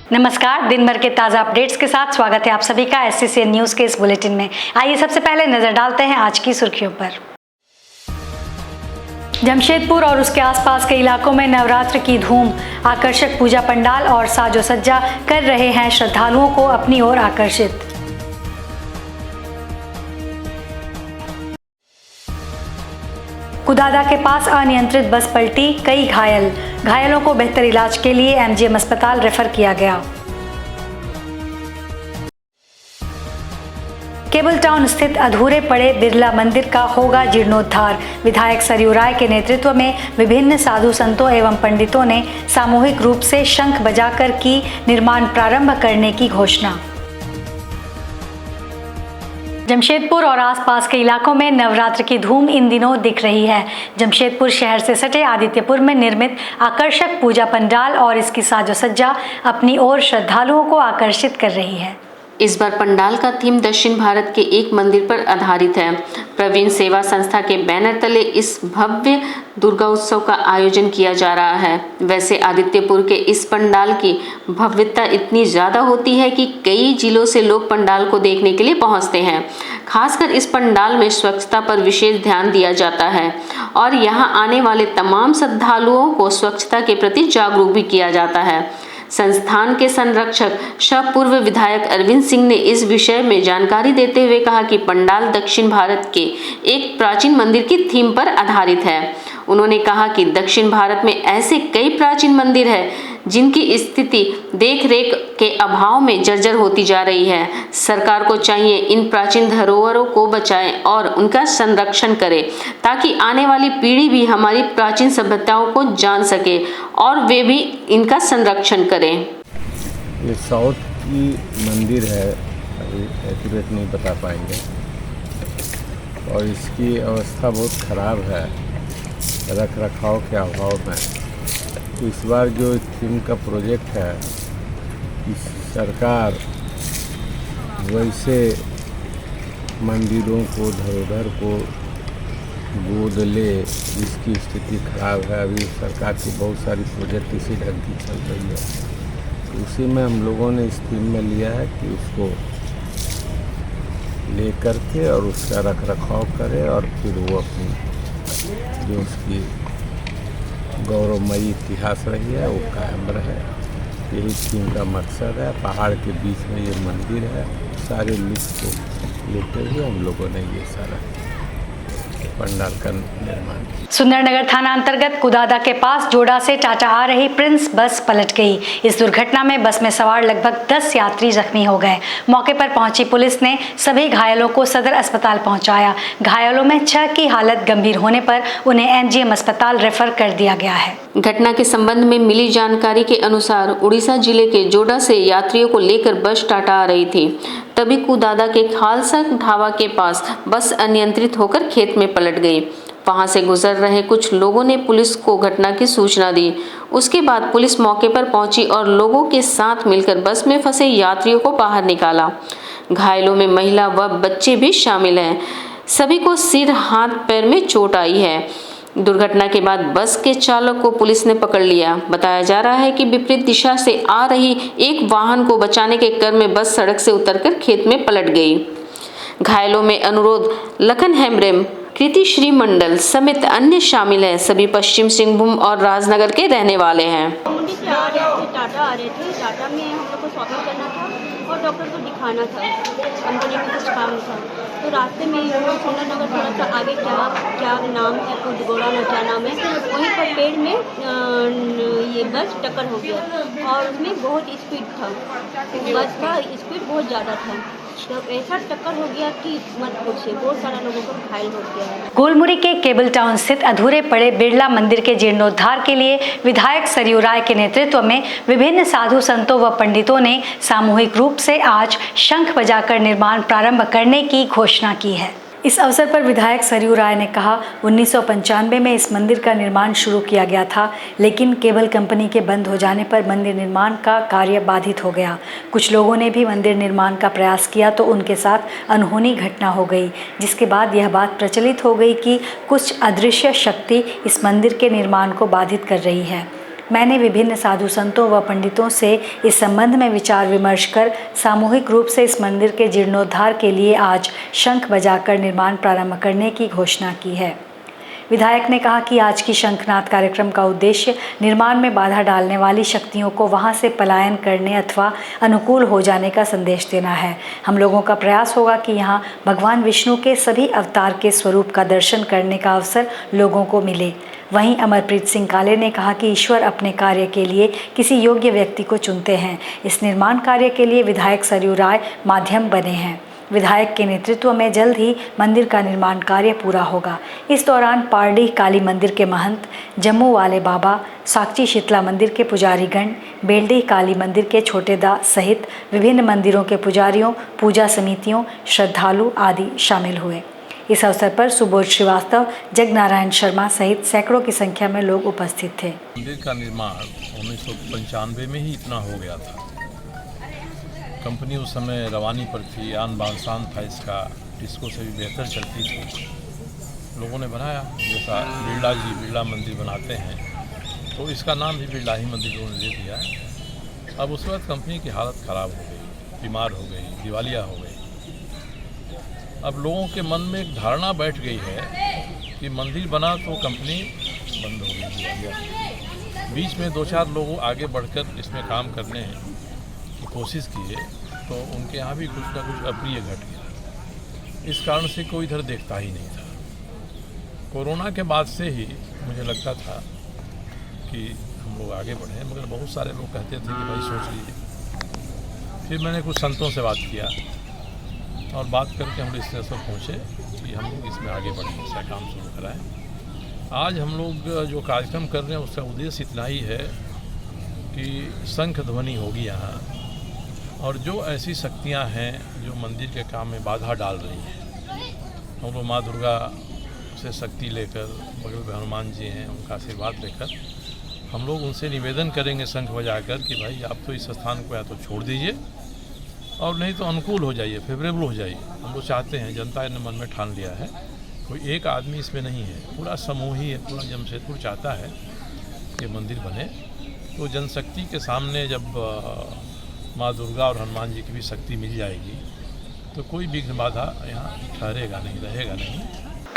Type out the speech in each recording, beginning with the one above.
नमस्कार, दिन भर के ताज़ा अपडेट्स के साथ स्वागत है आप सभी का SCCN न्यूज़ के इस बुलेटिन में। आइए सबसे पहले नजर डालते हैं आज की सुर्खियों पर। जमशेदपुर और उसके आसपास के इलाकों में नवरात्र की धूम, आकर्षक पूजा पंडाल और साजो सज्जा कर रहे हैं श्रद्धालुओं को अपनी ओर आकर्षित। कुदादा के पास अनियंत्रित बस पलटी, कई घायलों को बेहतर इलाज के लिए MGM अस्पताल रेफर किया गया। केबल टाउन स्थित अधूरे पड़े बिरला मंदिर का होगा जीर्णोद्धार। विधायक सरयू राय के नेतृत्व में विभिन्न साधु संतों एवं पंडितों ने सामूहिक रूप से शंख बजाकर की निर्माण प्रारंभ करने की घोषणा। जमशेदपुर और आसपास के इलाकों में नवरात्र की धूम इन दिनों दिख रही है। जमशेदपुर शहर से सटे आदित्यपुर में निर्मित आकर्षक पूजा पंडाल और इसकी साजो सज्जा अपनी ओर श्रद्धालुओं को आकर्षित कर रही है। इस बार पंडाल का थीम दक्षिण भारत के एक मंदिर पर आधारित है। प्रवीण सेवा संस्था के बैनर तले इस भव्य दुर्गा उत्सव का आयोजन किया जा रहा है। वैसे आदित्यपुर के इस पंडाल की भव्यता इतनी ज़्यादा होती है कि कई जिलों से लोग पंडाल को देखने के लिए पहुंचते हैं। खासकर इस पंडाल में स्वच्छता पर विशेष ध्यान दिया जाता है और यहाँ आने वाले तमाम श्रद्धालुओं को स्वच्छता के प्रति जागरूक भी किया जाता है। संस्थान के संरक्षक सह पूर्व विधायक अरविंद सिंह ने इस विषय में जानकारी देते हुए कहा कि पंडाल दक्षिण भारत के एक प्राचीन मंदिर की थीम पर आधारित है। उन्होंने कहा कि दक्षिण भारत में ऐसे कई प्राचीन मंदिर हैं जिनकी स्थिति देख रेख के अभाव में जर्जर होती जा रही है। सरकार को चाहिए इन प्राचीन धरोहरों को बचाए और उनका संरक्षण करे ताकि आने वाली पीढ़ी भी हमारी प्राचीन सभ्यताओं को जान सके और वे भी इनका संरक्षण करें। ये साउथ की मंदिर है, अभी एक्यूरेट नहीं बता पाएंगे, और इसकी अवस्था बहुत ख़राब है रख रखाव के अभाव में। तो इस बार जो थीम का प्रोजेक्ट है कि सरकार वैसे मंदिरों को धरोहर को गोद ले जिसकी स्थिति खराब है। अभी सरकार की बहुत सारी प्रोजेक्ट इसी ढंग की चल रही है। तो उसी में हम लोगों ने इस थीम में लिया है कि उसको ले करके और उसका रख रखाव करे और फिर वो अपनी जो उसकी गौरवमयी इतिहास रही है वो कायम रहे। यही थीम का मकसद है। पहाड़ के बीच में ये मंदिर है। सारे लुक को लेते हुए हम लोगों ने ये सारा पंडाल का निर्माण। सुंदरनगर थाना अंतर्गत कुदादा के पास जोड़ा से टाटा आ रही प्रिंस बस पलट गई। इस दुर्घटना में बस में सवार लगभग 10 यात्री जख्मी हो गए। मौके पर पहुंची पुलिस ने सभी घायलों को सदर अस्पताल पहुंचाया। घायलों में 6 की हालत गंभीर होने पर उन्हें MGM अस्पताल रेफर कर दिया गया है। घटना के संबंध में मिली जानकारी के अनुसार उड़ीसा जिले के जोड़ा से यात्रियों को लेकर बस टाटा आ रही थी। तभी कुदादा के खालसा ढाबा के पास बस अनियंत्रित होकर खेत में पलट गई। वहां से गुजर रहे कुछ लोगों ने पुलिस को घटना की सूचना दी। उसके बाद पुलिस मौके पर पहुंची और लोगों के साथ मिलकर बस में फंसे यात्रियों को बाहर निकाला। घायलों में महिला व बच्चे भी शामिल हैं। सभी को सिर हाथ पैर में चोट आई है। दुर्घटना के बाद बस के चालक को पुलिस ने पकड़ लिया। बताया जा रहा है कि विपरीत दिशा से आ रही एक वाहन को बचाने के क्रम में बस सड़क से उतरकर खेत में पलट गई। घायलों में अनुरोध लखन हेम्ब्रेम, कृति श्री मंडल समेत अन्य शामिल हैं। सभी पश्चिम सिंहभूम और राजनगर के रहने वाले हैं। टाटा आ रहे थे। टाटा में हम लोग को शॉपिंग करना था और डॉक्टर को दिखाना था, कंपनी में कुछ काम था। तो रास्ते में सुंदरनगर थोड़ा सा आगे क्या नाम है, कुछ गोड़ा ना क्या नाम है, वहीं पर पेड़ में ये बस टक्कर हो गया और उसमें बहुत स्पीड था। बस का स्पीड बहुत ज़्यादा था। तो ऐसा टक्कर हो गया कि मत पूछिए, बहुत सारा लोगों को घायल हो गया है। गोलमुरी के केबल टाउन स्थित अधूरे पड़े बिरला मंदिर के जीर्णोद्धार के लिए विधायक सरयू राय के नेतृत्व में विभिन्न साधु संतों व पंडितों ने सामूहिक रूप से आज शंख बजाकर निर्माण प्रारंभ करने की घोषणा की है। इस अवसर पर विधायक सरयू राय ने कहा, 1995 में इस मंदिर का निर्माण शुरू किया गया था, लेकिन केबल कंपनी के बंद हो जाने पर मंदिर निर्माण का कार्य बाधित हो गया। कुछ लोगों ने भी मंदिर निर्माण का प्रयास किया तो उनके साथ अनहोनी घटना हो गई, जिसके बाद यह बात प्रचलित हो गई कि कुछ अदृश्य शक्ति इस मंदिर के निर्माण को बाधित कर रही है। मैंने विभिन्न साधु संतों व पंडितों से इस संबंध में विचार विमर्श कर सामूहिक रूप से इस मंदिर के जीर्णोद्धार के लिए आज शंख बजाकर निर्माण प्रारंभ करने की घोषणा की है। विधायक ने कहा कि आज की शंखनाद कार्यक्रम का उद्देश्य निर्माण में बाधा डालने वाली शक्तियों को वहां से पलायन करने अथवा अनुकूल हो जाने का संदेश देना है। हम लोगों का प्रयास होगा कि यहाँ भगवान विष्णु के सभी अवतार के स्वरूप का दर्शन करने का अवसर लोगों को मिले। वहीं अमरप्रीत सिंह काले ने कहा कि ईश्वर अपने कार्य के लिए किसी योग्य व्यक्ति को चुनते हैं। इस निर्माण कार्य के लिए विधायक सरयू राय माध्यम बने हैं। विधायक के नेतृत्व में जल्द ही मंदिर का निर्माण कार्य पूरा होगा। इस दौरान पारडीह काली मंदिर के महंत, जम्मू वाले बाबा, साक्षी शीतला मंदिर के पुजारीगण, बेलडीह काली मंदिर के छोटेदास सहित विभिन्न मंदिरों के पुजारियों, पूजा समितियों, श्रद्धालु आदि शामिल हुए। इस अवसर पर सुबोध श्रीवास्तव, जगनारायण शर्मा सहित सैकड़ों की संख्या में लोग उपस्थित थे। मंदिर का निर्माण 1995 में ही इतना हो गया था। कंपनी उस समय रवानी पर थी, आन बान शान था इसका, डिस्को से भी बेहतर चलती थी। लोगों ने बनाया, जैसा बिरला मंदिर बनाते हैं तो इसका नाम भी बिरला ही मंदिर लोगों ने दे दिया। अब उसके बाद कंपनी की हालत ख़राब हो गई, बीमार हो गई, दिवालिया हो गई। अब लोगों के मन में एक धारणा बैठ गई है कि मंदिर बना तो कंपनी बंद हो गई, दिवालिया। बीच में 2-4 लोग आगे बढ़कर इसमें काम करने की कोशिश किए तो उनके यहाँ भी कुछ ना कुछ अप्रिय घट गया। इस कारण से कोई इधर देखता ही नहीं था। कोरोना के बाद से ही मुझे लगता था कि हम लोग आगे बढ़ें, मगर बहुत सारे लोग कहते थे कि भाई सोच लीजिए। फिर मैंने कुछ संतों से बात किया और बात करके हम इस तरह पहुँचे कि हम लोग इसमें आगे बढ़ें, इसका काम शुरू कराएँ। आज हम लोग जो कार्यक्रम कर रहे हैं उसका उद्देश्य इतना ही है कि शंख ध्वनि होगी यहाँ, और जो ऐसी शक्तियाँ हैं जो मंदिर के काम में बाधा डाल रही हैं, हम लोग माँ दुर्गा से शक्ति लेकर, बगल में हनुमान जी हैं, उनका आशीर्वाद लेकर हम लोग उनसे निवेदन करेंगे शंख बजाकर कि भाई आप तो इस स्थान को या तो छोड़ दीजिए और नहीं तो अनुकूल हो जाइए, फेवरेबल हो जाइए। हम लोग चाहते हैं, जनता ने मन में ठान लिया है, कोई एक आदमी इसमें नहीं है, पूरा समूह ही है, पूरा जमशेदपुर चाहता है कि मंदिर बने। तो जनशक्ति के सामने जब माँ दुर्गा और हनुमान जी की भी शक्ति मिल जाएगी तो कोई विघ्न बाधा यहाँ ठहरेगा नहीं, रहेगा नहीं।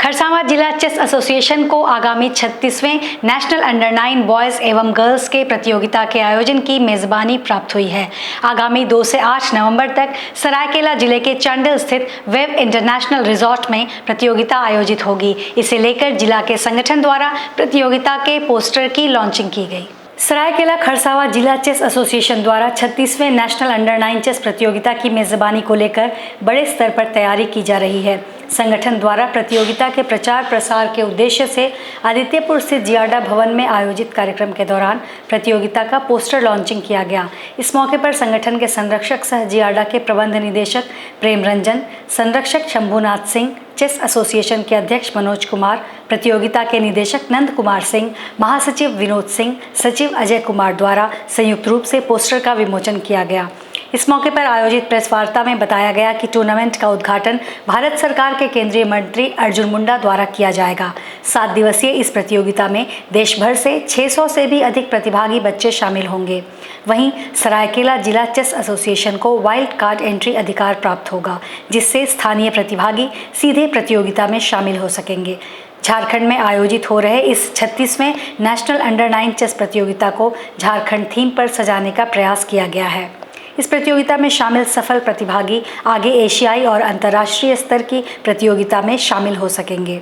खरसावां जिला चेस एसोसिएशन को आगामी 36वें नेशनल अंडर 9 बॉयज़ एवं गर्ल्स के प्रतियोगिता के आयोजन की मेज़बानी प्राप्त हुई है। आगामी 2 से 8 नवंबर तक सरायकेला जिले के चांडिल स्थित वेब इंटरनेशनल रिजॉर्ट में प्रतियोगिता आयोजित होगी। इसे लेकर जिला के संगठन द्वारा प्रतियोगिता के पोस्टर की लॉन्चिंग की गई। सरायकेला खरसावां जिला चेस एसोसिएशन द्वारा 36वें नेशनल अंडर 9 चेस प्रतियोगिता की मेज़बानी को लेकर बड़े स्तर पर तैयारी की जा रही है। संगठन द्वारा प्रतियोगिता के प्रचार प्रसार के उद्देश्य से आदित्यपुर स्थित जियाडा भवन में आयोजित कार्यक्रम के दौरान प्रतियोगिता का पोस्टर लॉन्चिंग किया गया। इस मौके पर संगठन के संरक्षक सह जियाडा के प्रबंध निदेशक प्रेम रंजन, संरक्षक शंभुनाथ सिंह, चेस एसोसिएशन के अध्यक्ष मनोज कुमार, प्रतियोगिता के निदेशक नंद कुमार सिंह, महासचिव विनोद सिंह, सचिव अजय कुमार द्वारा संयुक्त रूप से पोस्टर का विमोचन किया गया। इस मौके पर आयोजित प्रेस वार्ता में बताया गया कि टूर्नामेंट का उद्घाटन भारत सरकार के केंद्रीय मंत्री अर्जुन मुंडा द्वारा किया जाएगा। 7 दिवसीय इस प्रतियोगिता में देश भर से 600 से भी अधिक प्रतिभागी बच्चे शामिल होंगे। वहीं सरायकेला जिला चेस एसोसिएशन को वाइल्ड कार्ड एंट्री अधिकार प्राप्त होगा, जिससे स्थानीय प्रतिभागी सीधे प्रतियोगिता में शामिल हो सकेंगे। झारखंड में आयोजित हो रहे इस 36वें नेशनल अंडर 9 चेस प्रतियोगिता को झारखंड थीम पर सजाने का प्रयास किया गया है। इस प्रतियोगिता में शामिल सफल प्रतिभागी आगे एशियाई और अंतर्राष्ट्रीय स्तर की प्रतियोगिता में शामिल हो सकेंगे।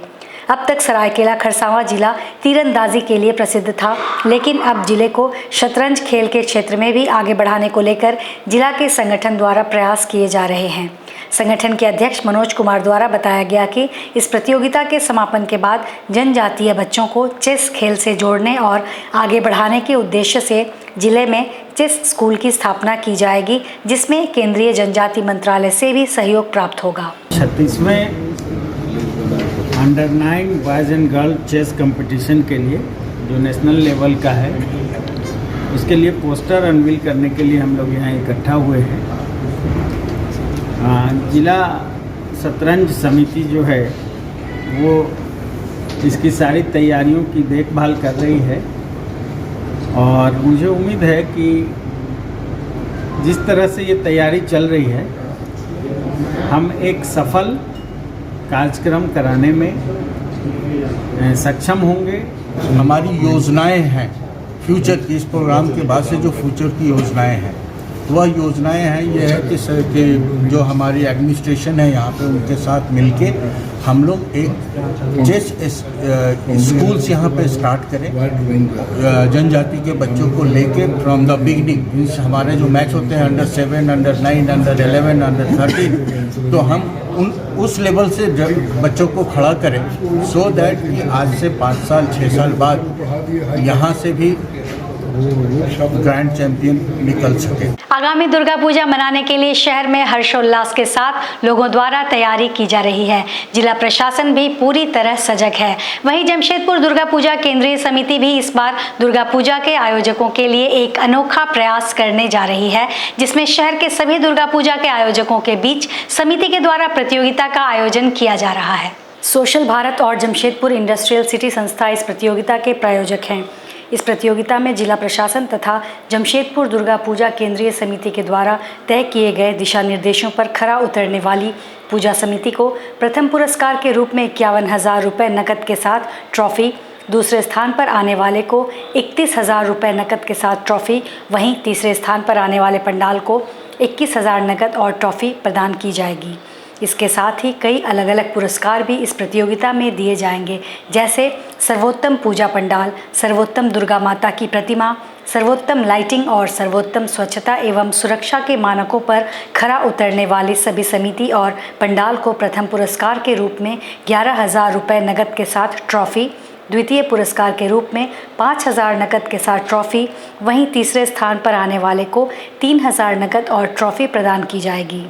अब तक सरायकेला खरसावां जिला तीरंदाजी के लिए प्रसिद्ध था, लेकिन अब जिले को शतरंज खेल के क्षेत्र में भी आगे बढ़ाने को लेकर जिला के संगठन द्वारा प्रयास किए जा रहे हैं। संगठन के अध्यक्ष मनोज कुमार द्वारा बताया गया कि इस प्रतियोगिता के समापन के बाद जनजातीय बच्चों को चेस खेल से जोड़ने और आगे बढ़ाने के उद्देश्य से जिले में चेस स्कूल की स्थापना की जाएगी, जिसमें केंद्रीय जनजाति मंत्रालय से भी सहयोग प्राप्त होगा। 36वें under 9 boys and girl chess competition के लिए जो नेशनल लेवल का है, उसके लिए पोस्टर अनवील करने के लिए हम लोग यहाँ इकट्ठा हुए हैं। जिला शतरंज समिति जो है वो इसकी सारी तैयारियों की देखभाल कर रही है और मुझे उम्मीद है कि जिस तरह से ये तैयारी चल रही है, हम एक सफल कार्यक्रम कराने में सक्षम होंगे। हमारी योजनाएं हैं फ्यूचर की, इस प्रोग्राम के बाद से जो फ्यूचर की योजनाएं हैं, वह योजनाएं हैं ये है कि जो हमारी एडमिनिस्ट्रेशन है यहाँ पे, उनके साथ मिलके हम लोग एक चेस स्कूल्स यहाँ पे स्टार्ट करें, जनजाति के बच्चों को लेके फ्रॉम द बिगनिंग। हमारे जो मैच होते हैं अंडर 7, अंडर 9, अंडर 11, अंडर 13, तो हम उस लेवल से बच्चों को खड़ा करें, सो दैट कि आज से 5 साल 6 साल बाद यहाँ से भी ग्रैंड चैंपियन निकल सके। आगामी दुर्गा पूजा मनाने के लिए शहर में हर्षोल्लास के साथ लोगों द्वारा तैयारी की जा रही है। जिला प्रशासन भी पूरी तरह सजग है। वहीं जमशेदपुर दुर्गा पूजा केंद्रीय समिति भी इस बार दुर्गा पूजा के आयोजकों के लिए एक अनोखा प्रयास करने जा रही है, जिसमें शहर के सभी दुर्गा पूजा के आयोजकों के बीच समिति के द्वारा प्रतियोगिता का आयोजन किया जा रहा है। सोशल भारत और जमशेदपुर इंडस्ट्रियल सिटी संस्था इस प्रतियोगिता के प्रायोजक हैं। इस प्रतियोगिता में जिला प्रशासन तथा जमशेदपुर दुर्गा पूजा केंद्रीय समिति के द्वारा तय किए गए दिशा निर्देशों पर खरा उतरने वाली पूजा समिति को प्रथम पुरस्कार के रूप में 51,000 रुपये नकद के साथ ट्रॉफी, दूसरे स्थान पर आने वाले को 31,000 रुपये नकद के साथ ट्रॉफी, वहीं तीसरे स्थान पर आने वाले पंडाल को 21,000 नकद और ट्रॉफी प्रदान की जाएगी। इसके साथ ही कई अलग अलग पुरस्कार भी इस प्रतियोगिता में दिए जाएंगे, जैसे सर्वोत्तम पूजा पंडाल, सर्वोत्तम दुर्गा माता की प्रतिमा, सर्वोत्तम लाइटिंग और सर्वोत्तम स्वच्छता एवं सुरक्षा के मानकों पर खरा उतरने वाली सभी समिति और पंडाल को प्रथम पुरस्कार के रूप में 11,000 रुपये नकद के साथ ट्रॉफी, द्वितीय पुरस्कार के रूप में 5,000 नकद के साथ ट्रॉफी, वहीं तीसरे स्थान पर आने वाले को 3,000 नकद और ट्रॉफी प्रदान की जाएगी।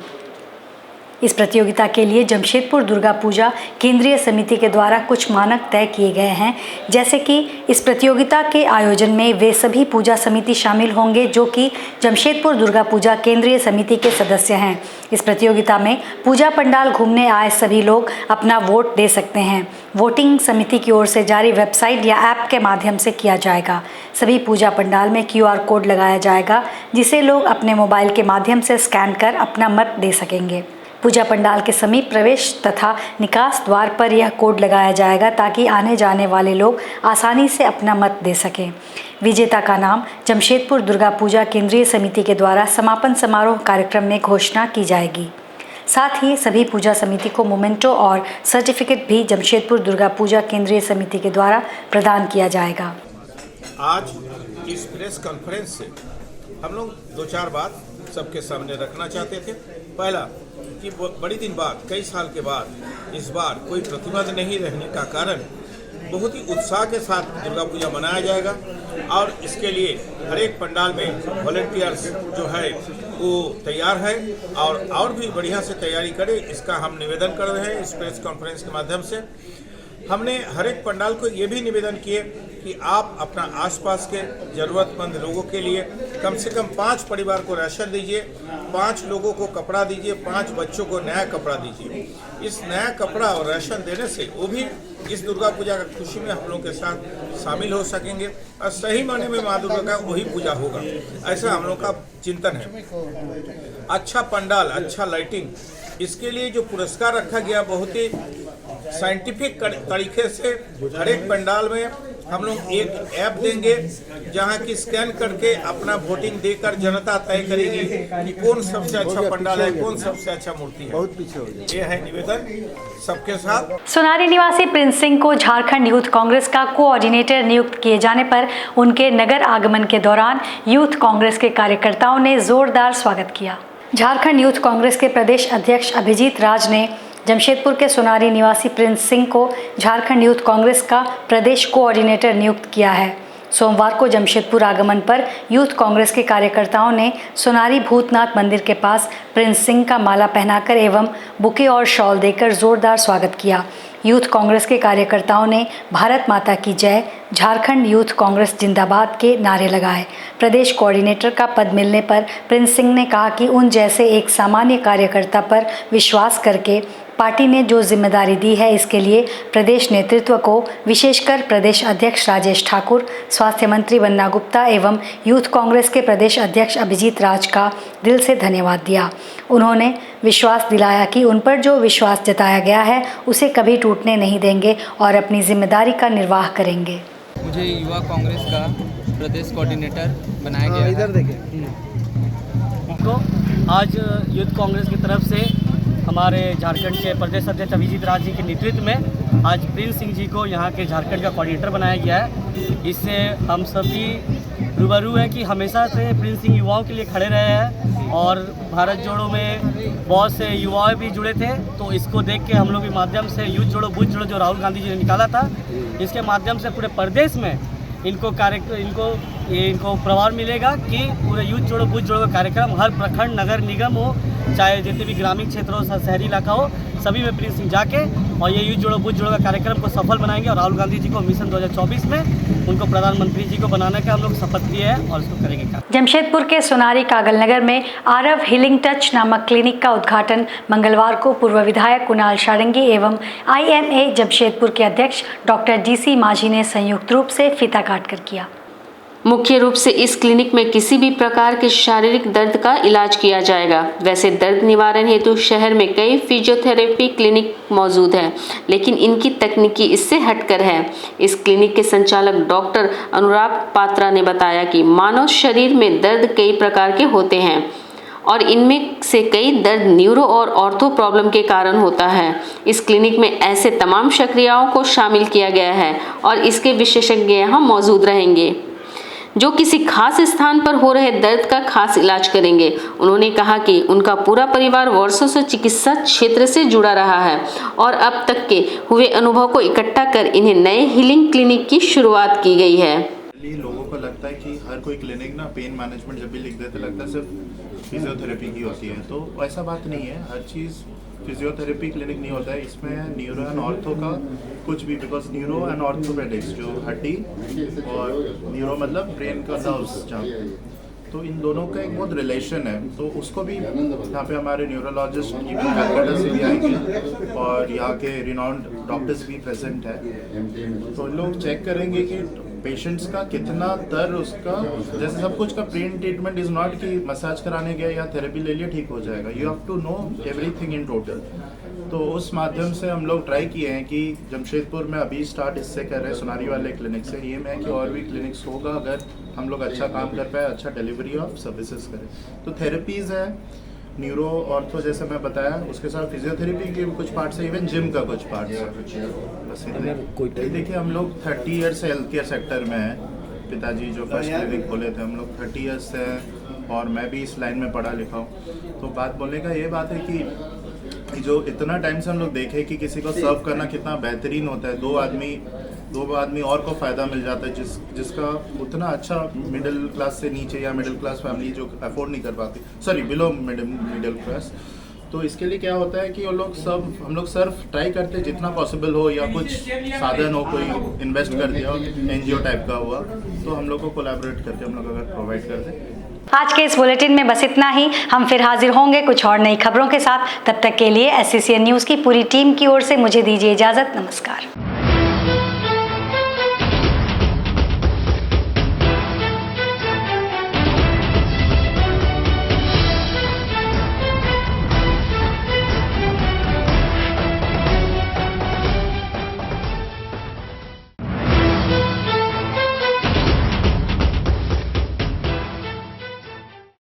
इस प्रतियोगिता के लिए जमशेदपुर दुर्गा पूजा केंद्रीय समिति के द्वारा कुछ मानक तय किए गए हैं, जैसे कि इस प्रतियोगिता के आयोजन में वे सभी पूजा समिति शामिल होंगे जो कि जमशेदपुर दुर्गा पूजा केंद्रीय समिति के सदस्य हैं। इस प्रतियोगिता में पूजा पंडाल घूमने आए सभी लोग अपना वोट दे सकते हैं। वोटिंग समिति की ओर से जारी वेबसाइट या ऐप के माध्यम से किया जाएगा। सभी पूजा पंडाल में QR कोड लगाया जाएगा, जिसे लोग अपने मोबाइल के माध्यम से स्कैन कर अपना मत दे सकेंगे। पूजा पंडाल के समीप प्रवेश तथा निकास द्वार पर यह कोड लगाया जाएगा ताकि आने जाने वाले लोग आसानी से अपना मत दे सकें। विजेता का नाम जमशेदपुर दुर्गा पूजा केंद्रीय समिति के द्वारा समापन समारोह कार्यक्रम में घोषणा की जाएगी। साथ ही सभी पूजा समिति को मोमेंटो और सर्टिफिकेट भी जमशेदपुर दुर्गा पूजा केंद्रीय समिति के द्वारा प्रदान किया जाएगा। आज इस प्रेस कॉन्फ्रेंस से हम लोग 2-4 बात सबके सामने रखना चाहते थे। पहला कि बड़ी दिन बाद, कई साल के बाद इस बार कोई प्रतिबंध नहीं रहने का कारण बहुत ही उत्साह के साथ दुर्गा पूजा मनाया जाएगा और इसके लिए हर एक पंडाल में वॉलंटियर्स जो है वो तैयार है और भी बढ़िया से तैयारी करें, इसका हम निवेदन कर रहे हैं। इस प्रेस कॉन्फ्रेंस के माध्यम से हमने हर एक पंडाल को ये भी निवेदन किए कि आप अपना आसपास के ज़रूरतमंद लोगों के लिए कम से कम 5 परिवार को राशन दीजिए, 5 लोगों को कपड़ा दीजिए, 5 बच्चों को नया कपड़ा दीजिए। इस नया कपड़ा और राशन देने से वो भी इस दुर्गा पूजा का खुशी में हम लोगों के साथ शामिल हो सकेंगे और सही माने में माँ दुर्गा का वही पूजा होगा, ऐसा हम लोग का चिंतन है। अच्छा पंडाल, अच्छा लाइटिंग, इसके लिए जो पुरस्कार रखा गया बहुत ही साइंटिफिक तरीके से हर एक पंडाल में हम लोग एक ऐप देंगे जहां की स्कैन करके अपना वोटिंग देकर जनता तय करेगी कि कौन सबसे अच्छा पंडाल है, कौन सबसे अच्छा मूर्ति है। बहुत पीछे हो जाए, ये है निवेदन सबके साथ। सोनारी निवासी प्रिंस सिंह को झारखंड यूथ कांग्रेस का कोऑर्डिनेटर नियुक्त किए जाने पर उनके नगर आगमन के दौरान यूथ कांग्रेस के कार्यकर्ताओं ने जोरदार स्वागत किया। झारखंड यूथ कांग्रेस के प्रदेश अध्यक्ष अभिजीत राज ने जमशेदपुर के सोनारी निवासी प्रिंस सिंह को झारखंड यूथ कांग्रेस का प्रदेश कोऑर्डिनेटर नियुक्त किया है। सोमवार को जमशेदपुर आगमन पर यूथ कांग्रेस के कार्यकर्ताओं ने सोनारी भूतनाथ मंदिर के पास प्रिंस सिंह का माला पहनाकर एवं बुके और शॉल देकर जोरदार स्वागत किया। यूथ कांग्रेस के कार्यकर्ताओं ने भारत माता की जय, झारखंड यूथ कांग्रेस जिंदाबाद के नारे लगाए। प्रदेश कोऑर्डिनेटर का पद मिलने पर प्रिंस सिंह ने कहा कि उन जैसे एक सामान्य कार्यकर्ता पर विश्वास करके पार्टी ने जो जिम्मेदारी दी है, इसके लिए प्रदेश नेतृत्व को, विशेषकर प्रदेश अध्यक्ष राजेश ठाकुर, स्वास्थ्य मंत्री बन्ना गुप्ता एवं यूथ कांग्रेस के प्रदेश अध्यक्ष अभिजीत राज का दिल से धन्यवाद दिया। उन्होंने विश्वास दिलाया कि उन पर जो विश्वास जताया गया है उसे कभी टूटने नहीं देंगे और अपनी जिम्मेदारी का निर्वाह करेंगे। मुझे युवा कांग्रेस का प्रदेश कोऑर्डिनेटर बनाया गया है। इधर देखिए तो आज यूथ कांग्रेस की तरफ से हमारे झारखंड के प्रदेश अध्यक्ष अभिजीत राज जी के नेतृत्व में आज प्रिंस सिंह जी को यहाँ के झारखंड का कोऑर्डिनेटर बनाया गया है। इससे हम सभी रूबरू हैं कि हमेशा से प्रिंस सिंह युवाओं के लिए खड़े रहे हैं और भारत जोड़ो में बहुत से युवा भी जुड़े थे। तो इसको देख के हम लोग के माध्यम से यूथ जोड़ो बूथ जोड़ो जो राहुल गांधी जी ने निकाला था, इसके माध्यम से पूरे प्रदेश में इनको प्रभाव मिलेगा कि पूरे यूथ जोड़ो बूथ जोड़ो का कार्यक्रम हर प्रखंड, नगर निगम हो, चाहे जितने भी ग्रामीण क्षेत्र हो, शहरी इलाका हो, सभी में प्रिंस सिंह जाके और ये यूथ जोड़ो बूथ जोड़ो का कार्यक्रम को सफल बनाएंगे और राहुल गांधी जी को मिशन 2024 में उनको प्रधानमंत्री जी को बनाने का हम लोग शपथ लिए हैं और इसको करेंगे। जमशेदपुर के सोनारी कागल नगर में आरव हीलिंग टच नामक क्लिनिक का उद्घाटन मंगलवार को पूर्व विधायक कुणाल सारंगी एवं IMA जमशेदपुर के अध्यक्ष डॉक्टर DC माझी ने संयुक्त रूप से फीता काटकर किया। मुख्य रूप से इस क्लिनिक में किसी भी प्रकार के शारीरिक दर्द का इलाज किया जाएगा। वैसे दर्द निवारण हेतु शहर में कई फिजियोथेरेपी क्लिनिक मौजूद हैं, लेकिन इनकी तकनीकी इससे हटकर है। इस क्लिनिक के संचालक डॉक्टर अनुराग पात्रा ने बताया कि मानव शरीर में दर्द कई प्रकार के होते हैं और इनमें से कई दर्द न्यूरो और ऑर्थो प्रॉब्लम के कारण होता है। इस क्लिनिक में ऐसे तमाम प्रक्रियाओं को शामिल किया गया है और इसके विशेषज्ञ यहाँ मौजूद रहेंगे जो किसी खास स्थान पर हो रहे दर्द का खास इलाज करेंगे। उन्होंने कहा कि उनका पूरा परिवार वर्षों से चिकित्सा क्षेत्र से जुड़ा रहा है और अब तक के हुए अनुभव को इकट्ठा कर इन्हें नए हीलिंग क्लिनिक की शुरुआत की गई है। लोगों को लगता है कि हर कोई क्लिनिक ना पेन मैनेजमेंट जब भी लिख देते लगता है सिर्फ फिजियोथेरेपी की होती है, तो ऐसा बात नहीं है। हर चीज़ फिजियोथेरेपी क्लिनिक नहीं होता है, इसमें न्यूरो एंड ऑर्थो का कुछ भी, बिकॉज न्यूरो एंड ऑर्थोपेडिक्स जो हड्डी और न्यूरो मतलब ब्रेन का नर्व्स जहाँ, तो इन दोनों का एक बहुत रिलेशन है। तो उसको भी यहाँ पे हमारे न्यूरोलॉजिस्ट इवन कलकत्ता से भी आएंगे और यहाँ के रिनाउंड डॉक्टर्स भी प्रेजेंट है। तो लोग चेक करेंगे कि पेशेंट्स का कितना दर्द, उसका जैसे सब कुछ का पेन ट्रीटमेंट इज़ नॉट कि मसाज कराने गया या थेरेपी ले लिया ठीक हो जाएगा। You have to know everything in total. तो उस माध्यम से हम लोग ट्राई किए हैं कि जमशेदपुर में अभी स्टार्ट इससे कर रहे हैं, सोनारी वाले क्लिनिक से। ये है कि और भी क्लिनिक्स होगा अगर हम लोग अच्छा काम कर पाए, अच्छा डिलीवरी ऑफ सर्विसेज करें। तो थेरेपीज़ है, न्यूरो ऑर्थो जैसे मैं बताया, उसके साथ फिजियोथेरेपी के कुछ पार्ट्स है, इवन जिम का कुछ पार्ट्स है। बस देखिए हम लोग 30 ईयर्स से हेल्थ केयर सेक्टर में हैं। पिताजी जो फर्स्ट क्लिनिक खोले थे, हम लोग 30 ईयर्स से हैं और मैं भी इस लाइन में पढ़ा लिखा हूँ। तो बात बोलने का ये बात है कि जो इतना टाइम से हम लोग देखें कि किसी को सर्व करना कितना बेहतरीन होता है। दो आदमी और को फ़ायदा मिल जाता है जिसका उतना अच्छा मिडिल क्लास से नीचे या मिडिल क्लास फैमिली जो अफोर्ड नहीं कर पाती, सॉरी बिलो मिडिल क्लास। तो इसके लिए क्या होता है कि हम लोग सिर्फ ट्राई करते हैं जितना पॉसिबल हो, या कुछ साधन हो, कोई इन्वेस्ट कर दिया NGO टाइप का हुआ तो हम लोग को कोलैबोरेट करके हम लोग अगर प्रोवाइड कर दें। आज के इस बुलेटिन में बस इतना ही। हम फिर हाजिर होंगे कुछ और नई खबरों के साथ। तब तक के लिए SCCN न्यूज़ की पूरी टीम की ओर से मुझे दीजिए इजाज़त। नमस्कार।